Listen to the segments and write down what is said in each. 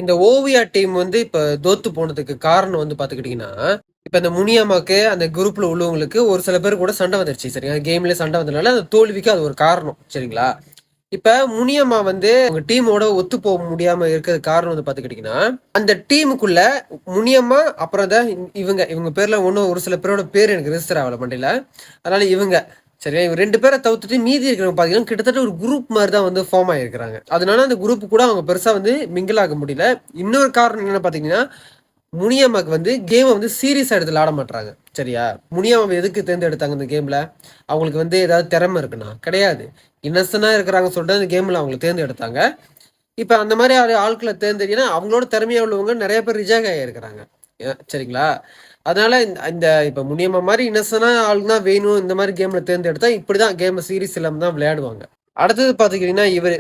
இந்த ஓவியா டீம் வந்து இப்ப தோத்து போனதுக்கு காரணம் வந்து பாத்துக்கிட்டீங்கன்னா, இப்ப இந்த முனியாமாக்கு அந்த குரூப்ல உள்ளவங்களுக்கு ஒரு சில பேர் கூட சண்டை வந்துருச்சு. சரியா? கேம்ல சண்டை வந்ததுனால அந்த தோல்விக்கு அது ஒரு காரணம். சரிங்களா? இப்ப முனியம்மா வந்து உங்க டீமோட ஒத்து போக முடியாம இருக்கிறதுக்கு காரணம் வந்து பாத்துக்கிட்டீங்கன்னா, அந்த டீமுக்குள்ள முனியம்மா அப்புறம் தான் இவங்க பேர்ல இன்னும் ஒரு சில பேரோட பேர் எனக்கு ரெஜிஸ்டர் ஆகல மண்டையில. அதனால இவங்க சரியா? இவங்க 2 பேர தவிர்த்துட்டு மீதி இருக்கிறவங்க பார்த்தீங்கன்னா, கிட்டத்தட்ட ஒரு குரூப் மாரி தான் வந்து ஃபார்ம் ஆகியிருக்கிறாங்க. அதனால அந்த குரூப் கூட அவங்க பெருசா வந்து மிங்கிள் ஆக முடியல. இன்னொரு காரணம் என்னன்னு பார்த்தீங்கன்னா, முனியம்மாக்கு வந்து கேம வந்து சீரியஸா எடுத்து விளையாட மாட்றாங்க. சரியா? முனியம்மாவ எதுக்கு தேர்ந்தெடுத்தாங்க இந்த கேம்ல? அவங்களுக்கு வந்து ஏதாவது திறமை இருக்குன்னா? கிடையாது. இன்னசென்ட்டா இருக்கிறாங்கன்னு சொல்லிட்டு அந்த கேம்ல அவங்கள தேர்ந்தெடுத்தாங்க. இப்ப அந்த மாரி ஆட்கள தேர்ந்தெடுத்தீங்கன்னா, அவங்களோட திறமையா உள்ளவங்க நெறைய பேர் ரிஜெக்ட் ஆகியிருக்கிறாங்க. சரிங்களா? அதனால இந்த இப்ப முனியம்மா மாரி இன்னசென்ட்டான ஆள் தான் வேணும் இந்த மாரி கேம்ல தேர்ந்தெடுத்தா, இப்படிதான் கேம சீரியஸ் இல்லாம தான் விளையாடுவாங்க. அடுத்தது பாத்துக்கிட்டீங்கன்னா, இவரு.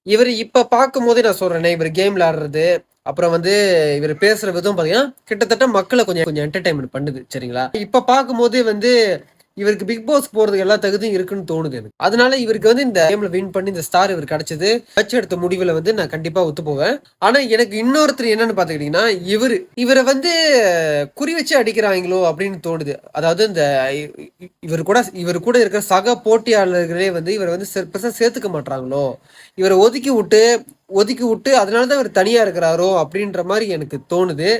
இவரு இப்ப பார்க்கும்போதே நான் சொல்றேனே, இவரு கேம் விளையாடுறது, அப்புறம் வந்து இவரு பேசுற விதம் பார்த்தீங்கன்னா, கிட்டத்தட்ட மக்கள கொஞ்சம் கொஞ்சம் என்டர்டெயின்மென்ட் பண்ணுது. சரிங்களா? இப்ப பார்க்கும்போதே வந்து இவருக்கு பிக் பாஸ் போறதுக்கு எல்லா தகுதியும் இருக்குன்னு தோணுது எனக்கு. அதனால இவருக்கு வந்து இந்த கேம்ல வின் பண்ணி இந்த ஸ்டார் இவருக்கு கிடைச்சது. கட்சி எடுத்த முடிவுல வந்து நான் கண்டிப்பா ஒத்து போவேன். ஆனா எனக்கு இன்னொருத்தர் என்னன்னு பார்த்துக்கிட்டீங்கன்னா, இவர வந்து குறி வச்சு அடிக்கிறாங்களோ அப்படின்னு தோணுது. அதாவது இந்த இவர் கூட இருக்கிற சக போட்டியாளர்களே வந்து இவர வந்து பெருசா சேர்த்துக்க மாட்றாங்களோ! இவர ஒதுக்கி விட்டு அதனால தான் இவர் தனியா இருக்கிறாரோ! அப்படின்ற மாரி எனக்கு தோணுது.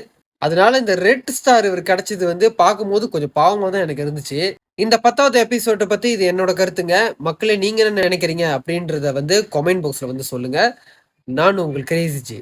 அதனால இந்த ரெட் ஸ்டார் இவருக்கு கிடைச்சது வந்து பார்க்கும்போது கொஞ்சம் பாவமா தான் எனக்கு இருந்துச்சு. இந்த 10வது எபிசோட பத்தி இது என்னோட கருத்துங்க. மக்களே நீங்க என்ன நினைக்கிறீங்க? அப்படின்றத வந்து கமெண்ட் பாக்ஸ்ல வந்து சொல்லுங்க. நான் உங்கள் கிரேசி ஜி.